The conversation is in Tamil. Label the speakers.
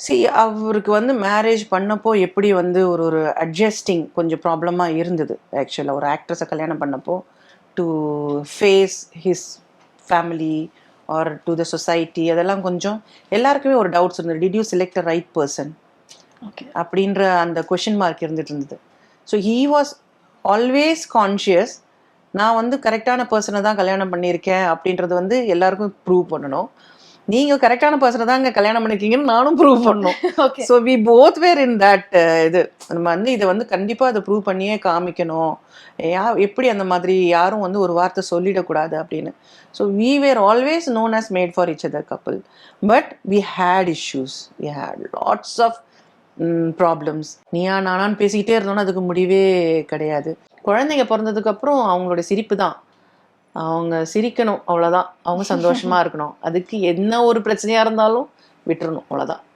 Speaker 1: சி அவருக்கு வந்து மேரேஜ் பண்ணப்போ எப்படி வந்து ஒரு ஒரு அட்ஜஸ்டிங் கொஞ்சம் ப்ராப்ளமாக இருந்தது. ஆக்சுவலாக ஒரு ஆக்ட்ரஸை கல்யாணம் பண்ணப்போ to face his family or to the society அதெல்லாம் கொஞ்சம் எல்லாருக்குமே ஒரு டவுட்ஸ் இருந்தது. Did you select the right person
Speaker 2: okay.
Speaker 1: அப்படின்ற அந்த கொஷின் மார்க் இருந்துட்டு இருந்தது. So he was always conscious. நான் வந்து கரெக்டான பர்சனை தான் கல்யாணம் பண்ணியிருக்கேன் அப்படின்றது வந்து எல்லாருக்கும் ப்ரூவ் பண்ணணும். நீங்கள் கரெக்டான பர்சனை தான் இங்கே கல்யாணம் பண்ணியிருக்கீங்கன்னு நானும் ப்ரூவ் பண்ணணும்.
Speaker 2: Okay.
Speaker 1: So we both were in that இது நம்ம வந்து இதை வந்து கண்டிப்பாக அதை ப்ரூவ் பண்ணியே காமிக்கணும். எப்படி அந்த மாதிரி யாரும் வந்து ஒரு வார்த்தை சொல்லிடக்கூடாது அப்படின்னு. So we were always known as made for each other couple. But we had issues, we had lots of problems. நீயா நானான்னு பேசிக்கிட்டே இருந்தோன்னா அதுக்கு முடிவே கிடையாது. குழந்தைங்க பிறந்ததுக்கப்புறம் அவங்களோட சிரிப்பு தான். அவங்க சிரிக்கணும் அவ்வளோதான். அவங்க சந்தோஷமாக இருக்கணும். அதுக்கு என்ன ஒரு பிரச்சனையாக இருந்தாலும் விட்டுறணும் அவ்வளோதான்.